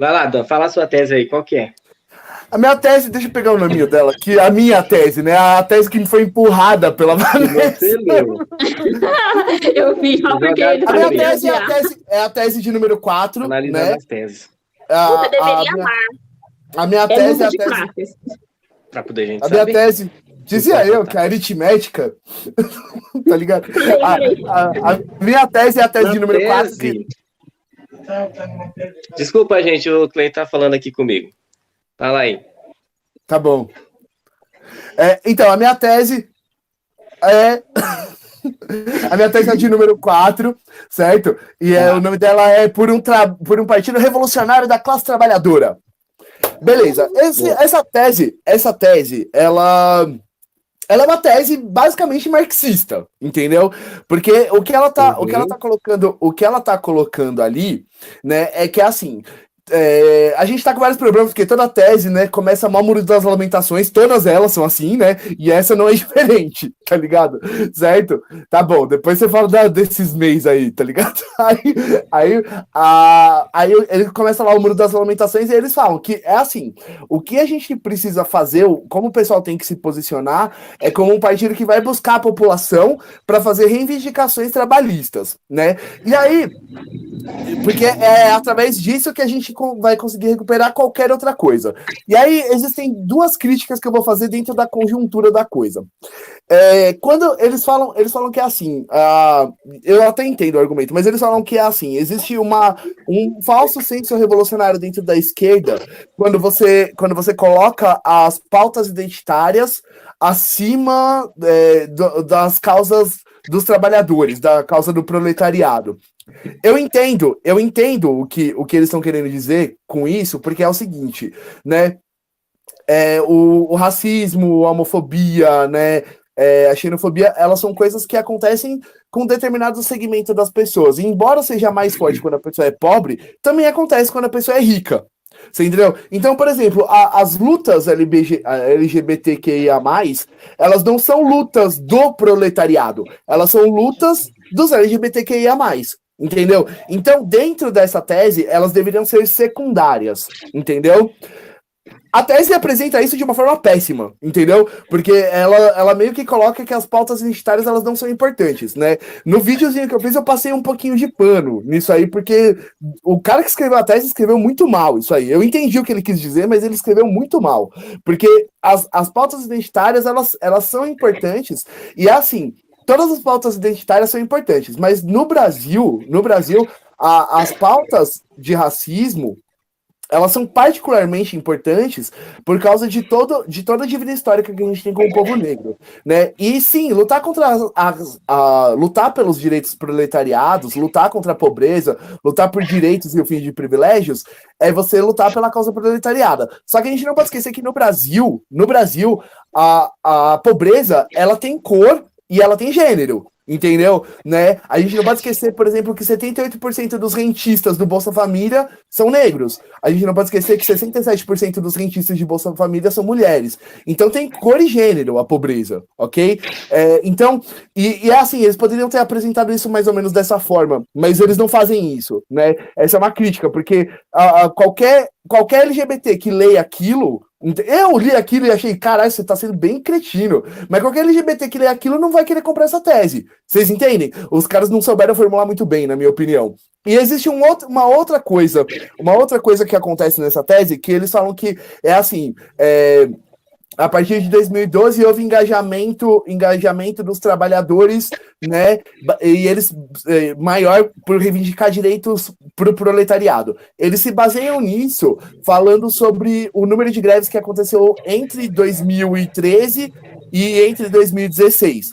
Vai lá, Dan, fala a sua tese aí, qual que é? A minha tese, deixa eu pegar o nome dela, que a minha tese, né? A tese que me foi empurrada pela Vanessa. Você leu. Eu vi, só porque ele A minha foi tese elogiar. é a tese de número 4, Analisando né? as teses. Você deveria amar. A minha É tese é mundo a de tese. classes. Pra poder a gente A minha saber. tese, dizia Importa, eu, tá. que a aritmética, tá ligado? A minha tese é a tese Na de número 4. tese... Desculpa, gente, o Clay tá falando aqui comigo. Fala aí. Tá bom. Então, a minha tese é... A minha tese é de número 4, certo? E o nome dela é por um partido revolucionário da classe trabalhadora. Beleza. Essa tese, ela é uma tese basicamente marxista, entendeu? Porque o que ela tá colocando ali, né, é que assim, a gente tá com vários problemas, porque toda tese, né, começa mal Muro das Lamentações, todas elas são assim, né, e essa não é diferente, tá ligado? Certo? Tá bom, depois você fala desses meses aí, tá ligado? Aí ele começa lá o Muro das Lamentações e eles falam que é assim, o que a gente precisa fazer, como o pessoal tem que se posicionar, é como um partido que vai buscar a população para fazer reivindicações trabalhistas, né? E aí, porque é através disso que a gente vai conseguir recuperar qualquer outra coisa. E aí existem duas críticas que eu vou fazer dentro da conjuntura da coisa. Quando eles falam que é assim, eu até entendo o argumento, mas eles falam que é assim, existe um falso senso revolucionário dentro da esquerda quando você coloca as pautas identitárias acima das causas dos trabalhadores, da causa do proletariado. Eu entendo o que eles estão querendo dizer com isso, porque é o seguinte, né? O racismo, a homofobia, né? A xenofobia, elas são coisas que acontecem com determinado segmento das pessoas. E embora seja mais forte quando a pessoa é pobre, também acontece quando a pessoa é rica. Você entendeu? Então, por exemplo, as lutas LGBTQIA+, elas não são lutas do proletariado, elas são lutas dos LGBTQIA+. Entendeu? Então, dentro dessa tese, elas deveriam ser secundárias, entendeu? A tese apresenta isso de uma forma péssima, entendeu? Porque ela meio que coloca que as pautas identitárias elas não são importantes, né? No videozinho que eu fiz, eu passei um pouquinho de pano nisso aí, porque o cara que escreveu a tese escreveu muito mal isso aí. Eu entendi o que ele quis dizer, mas ele escreveu muito mal. Porque as pautas identitárias, elas são importantes, e é assim, todas as pautas identitárias são importantes, mas no Brasil, as pautas de racismo, elas são particularmente importantes por causa de toda a dívida histórica que a gente tem com o povo negro, né? E sim, lutar lutar pelos direitos proletariados, lutar contra a pobreza, lutar por direitos e o fim de privilégios, é você lutar pela causa proletariada. Só que a gente não pode esquecer que no Brasil, a pobreza, ela tem cor e ela tem gênero. Entendeu? Né? A gente não pode esquecer, por exemplo, que 78% dos rentistas do Bolsa Família são negros. A gente não pode esquecer que 67% dos rentistas de Bolsa Família são mulheres. Então tem cor e gênero a pobreza, ok? Então, é assim, eles poderiam ter apresentado isso mais ou menos dessa forma, mas eles não fazem isso, né? Essa é uma crítica, porque qualquer LGBT que leia aquilo, eu li aquilo e achei, caralho, você tá sendo bem cretino. Mas qualquer LGBT que lê aquilo não vai querer comprar essa tese. Vocês entendem? Os caras não souberam formular muito bem, na minha opinião. E existe uma outra coisa que acontece nessa tese, que eles falam que é assim, a partir de 2012 houve engajamento dos trabalhadores, né? E eles maior por reivindicar direitos para o proletariado. Eles se baseiam nisso, falando sobre o número de greves que aconteceu entre 2013 e entre 2016.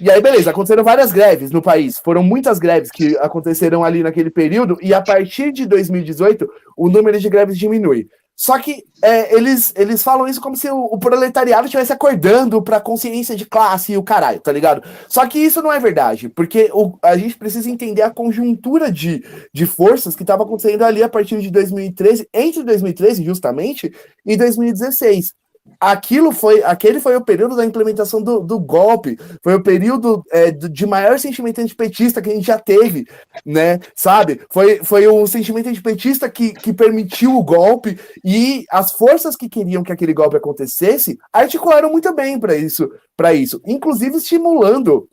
E aí, beleza, aconteceram várias greves no país. Foram muitas greves que aconteceram ali naquele período, e a partir de 2018, o número de greves diminui. Só que eles falam isso como se o proletariado estivesse acordando para a consciência de classe e o caralho, tá ligado? Só que isso não é verdade, porque a gente precisa entender a conjuntura de forças que estava acontecendo ali a partir de 2013, entre 2013, justamente, e 2016. aquele foi o período da implementação do golpe, foi o período de maior sentimento antipetista que a gente já teve, né, sabe? Foi o sentimento antipetista que permitiu o golpe, e as forças que queriam que aquele golpe acontecesse articularam muito bem para isso, inclusive estimulando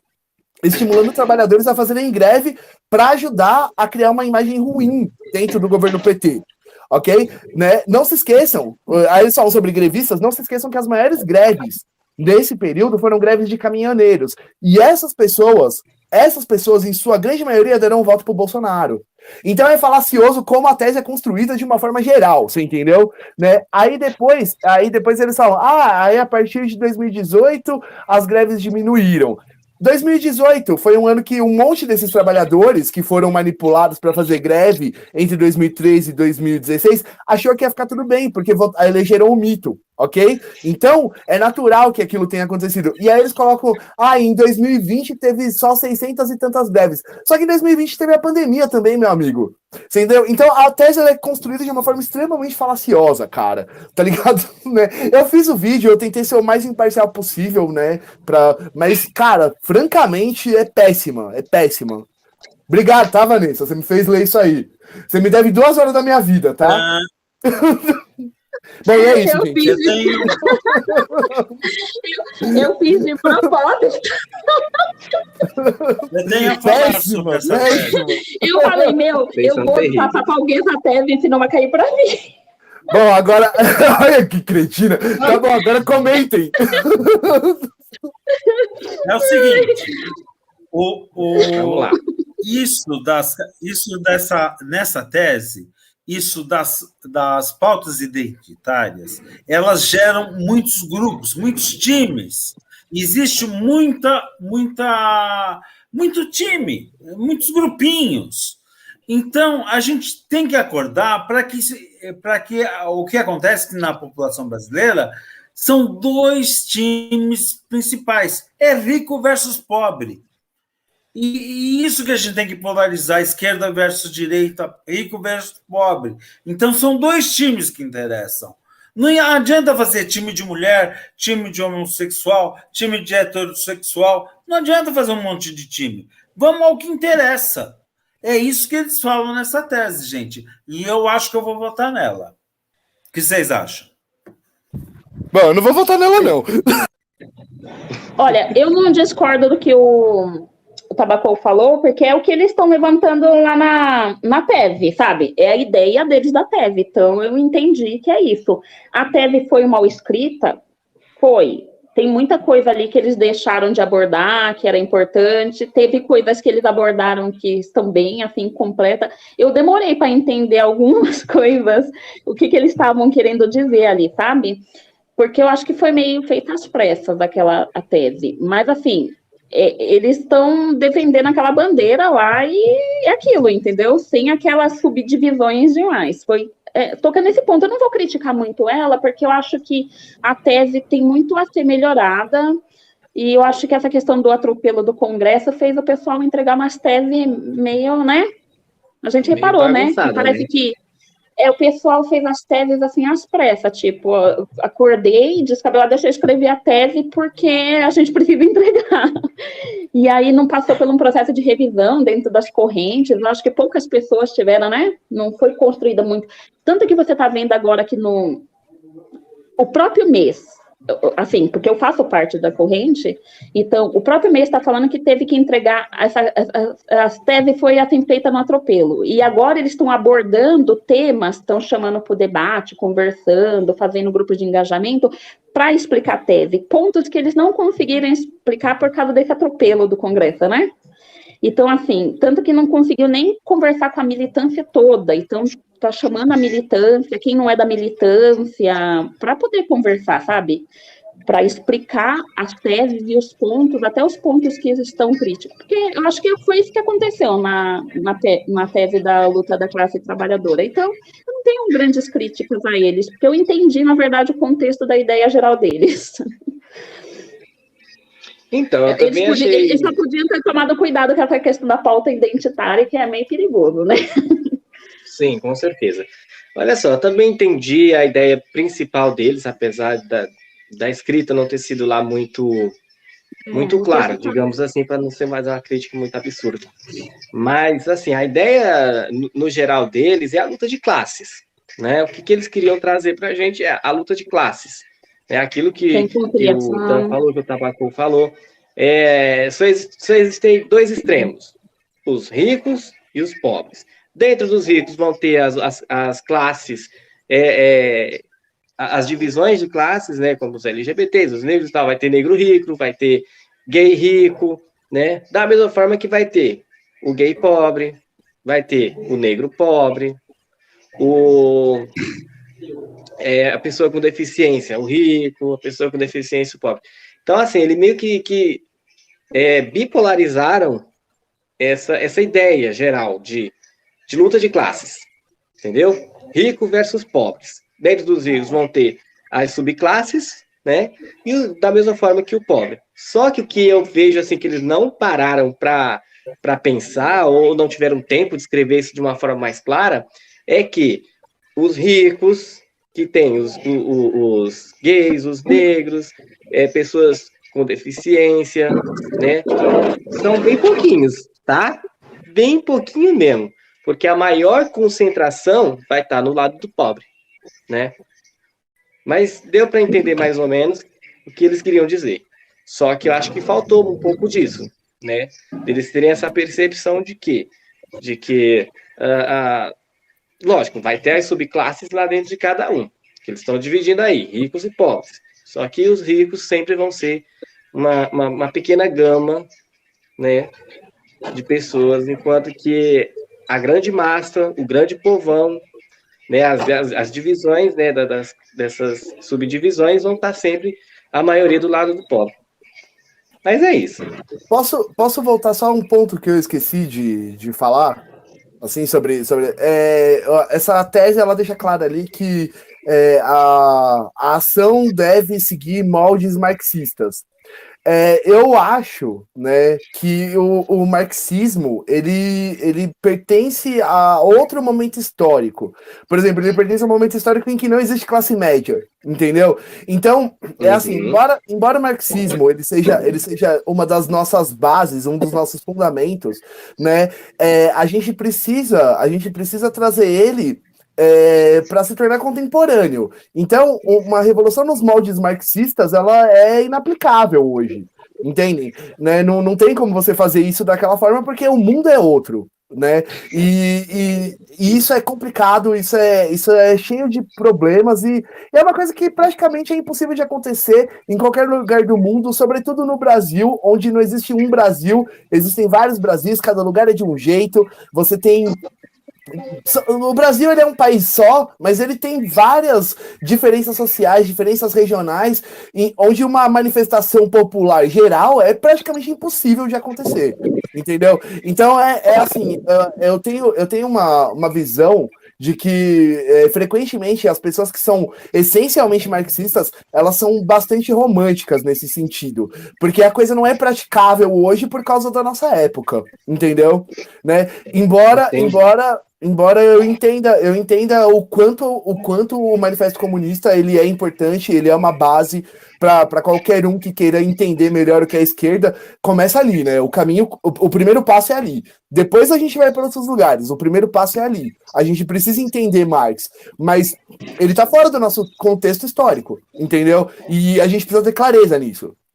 trabalhadores a fazerem greve para ajudar a criar uma imagem ruim dentro do governo PT. Ok? Né? Não se esqueçam, aí eles falam sobre grevistas, não se esqueçam que as maiores greves desse período foram greves de caminhoneiros. E essas pessoas, em sua grande maioria, deram um voto pro Bolsonaro. Então é falacioso como a tese é construída de uma forma geral, você entendeu? Né? Aí depois eles falam, aí a partir de 2018 as greves diminuíram. 2018 foi um ano que um monte desses trabalhadores que foram manipulados para fazer greve entre 2013 e 2016 achou que ia ficar tudo bem, porque elegeram o mito, ok? Então, é natural que aquilo tenha acontecido. E aí eles colocam, em 2020 teve só 600 e tantas greves. Só que em 2020 teve a pandemia também, meu amigo. Você entendeu? Então, a tese é construída de uma forma extremamente falaciosa, cara. Tá ligado? Né? Eu fiz o vídeo, eu tentei ser o mais imparcial possível, né? Mas, cara, francamente, é péssima. É péssima. Obrigado, tá, Vanessa? Você me fez ler isso aí. Você me deve 2 horas da minha vida, tá? Bom, é isso, gente. Eu fiz de propósito. Eu tenho a falar sobre essa tese. Eu falei, eu vou passar pra alguém essa tese, senão vai cair pra mim. Bom, agora... Olha que cretina. Tá bom, agora comentem. É o seguinte, Vamos lá. Nessa tese, isso das pautas identitárias, elas geram muitos grupos, muitos times. Existe muito time, muitos grupinhos. Então, a gente tem que acordar para que o que acontece na população brasileira são 2 times principais. É rico versus pobre. E isso que a gente tem que polarizar, esquerda versus direita, rico versus pobre. Então, são 2 times que interessam. Não adianta fazer time de mulher, time de homossexual, time de heterossexual. Não adianta fazer um monte de time. Vamos ao que interessa. É isso que eles falam nessa tese, gente. E eu acho que eu vou votar nela. O que vocês acham? Bom, eu não vou votar nela, não. Olha, eu não discordo do que o Tabacol falou, porque é o que eles estão levantando lá na tese, sabe? É a ideia deles da tese. Então, eu entendi que é isso. A tese foi mal escrita? Foi. Tem muita coisa ali que eles deixaram de abordar, que era importante. Teve coisas que eles abordaram que estão bem, assim, completa. Eu demorei para entender algumas coisas, o que eles estavam querendo dizer ali, sabe? Porque eu acho que foi meio feita às pressas a tese. Mas, assim, eles estão defendendo aquela bandeira lá e é aquilo, entendeu? Sem aquelas subdivisões demais. Toca nesse ponto, eu não vou criticar muito ela, porque eu acho que a tese tem muito a ser melhorada, e eu acho que essa questão do atropelo do Congresso fez o pessoal entregar umas teses meio, né? A gente meio reparou, né? Que parece, né? Que o pessoal fez as teses assim às pressas, tipo, acordei, descabelado, deixa eu escrever a tese porque a gente precisa entregar. E aí não passou por um processo de revisão dentro das correntes, eu acho que poucas pessoas tiveram, né? Não foi construída muito. Tanto que você está vendo agora que o próprio mês, assim, porque eu faço parte da corrente, então, o próprio mês está falando que teve que entregar, a tese foi feita no atropelo, e agora eles estão abordando temas, estão chamando para o debate, conversando, fazendo grupo de engajamento, para explicar a tese, pontos que eles não conseguiram explicar por causa desse atropelo do Congresso, né? Então, assim, tanto que não conseguiu nem conversar com a militância toda, então está chamando a militância, quem não é da militância, para poder conversar, sabe? Para explicar as teses e os pontos, até os pontos que estão críticos. Porque eu acho que foi isso que aconteceu na tese da luta da classe trabalhadora. Então, eu não tenho grandes críticas a eles, porque eu entendi, na verdade, o contexto da ideia geral deles. Então, eu também achei... Eles só podiam ter tomado cuidado com essa questão da pauta identitária, que é meio perigoso, né? Sim, com certeza. Olha só, eu também entendi a ideia principal deles, apesar da escrita não ter sido lá muito claro, digamos assim, para não ser mais uma crítica muito absurda. Mas, assim, a ideia, no geral deles, é a luta de classes, né? O que eles queriam trazer para a gente é a luta de classes. É aquilo que o Dan falou, que o Tabacô falou. Só existem dois extremos, os ricos e os pobres. Dentro dos ricos vão ter as classes, as divisões de classes, né, como os LGBTs, os negros e tal, vai ter negro rico, vai ter gay rico, né, da mesma forma que vai ter o gay pobre, vai ter o negro pobre, a pessoa com deficiência, o rico, a pessoa com deficiência, o pobre. Então, assim, ele meio que bipolarizaram essa ideia geral de luta de classes, entendeu? Rico versus pobres. Dentro dos ricos vão ter as subclasses, né? E da mesma forma que o pobre. Só que o que eu vejo, assim, que eles não pararam para pensar ou não tiveram tempo de escrever isso de uma forma mais clara, é que os ricos, que tem os gays, os negros, pessoas com deficiência, né? São bem pouquinhos, tá? Bem pouquinho mesmo. Porque a maior concentração vai estar no lado do pobre, né? Mas deu para entender mais ou menos o que eles queriam dizer. Só que eu acho que faltou um pouco disso, né? Eles terem essa percepção de que lógico, vai ter as subclasses lá dentro de cada um, que eles estão dividindo aí, ricos e pobres. Só que os ricos sempre vão ser uma pequena gama, né, de pessoas, enquanto que a grande massa, o grande povão, né, as divisões, né, dessas subdivisões vão estar sempre a maioria do lado do pobre. Mas é isso. Posso voltar só a um ponto que eu esqueci de falar? Assim, sobre essa tese, ela deixa claro ali que a ação deve seguir moldes marxistas. Eu acho, né, que o marxismo ele pertence a outro momento histórico. Por exemplo, ele pertence a um momento histórico em que não existe classe média, entendeu? Então, assim, embora o marxismo ele seja uma das nossas bases, um dos nossos fundamentos, né, a gente precisa trazer ele para se tornar contemporâneo. Então, uma revolução nos moldes marxistas, ela é inaplicável hoje, entendem? Né? Não tem como você fazer isso daquela forma, porque o mundo é outro, né? E isso é complicado, isso é cheio de problemas, e é uma coisa que praticamente é impossível de acontecer em qualquer lugar do mundo, sobretudo no Brasil, onde não existe um Brasil, existem vários Brasis, cada lugar é de um jeito, você tem... O Brasil ele é um país só, mas ele tem várias diferenças sociais, diferenças regionais, onde uma manifestação popular geral é praticamente impossível de acontecer, entendeu? Então assim, eu tenho uma visão de que frequentemente as pessoas que são essencialmente marxistas, elas são bastante românticas nesse sentido, porque a coisa não é praticável hoje por causa da nossa época, entendeu? Né? Embora eu entenda o quanto o Manifesto Comunista ele é importante, ele é uma base para qualquer um que queira entender melhor o que é a esquerda, começa ali, né? O caminho, o primeiro passo é ali. Depois a gente vai para outros lugares. O primeiro passo é ali. A gente precisa entender Marx, mas ele está fora do nosso contexto histórico, entendeu? E a gente precisa ter clareza nisso.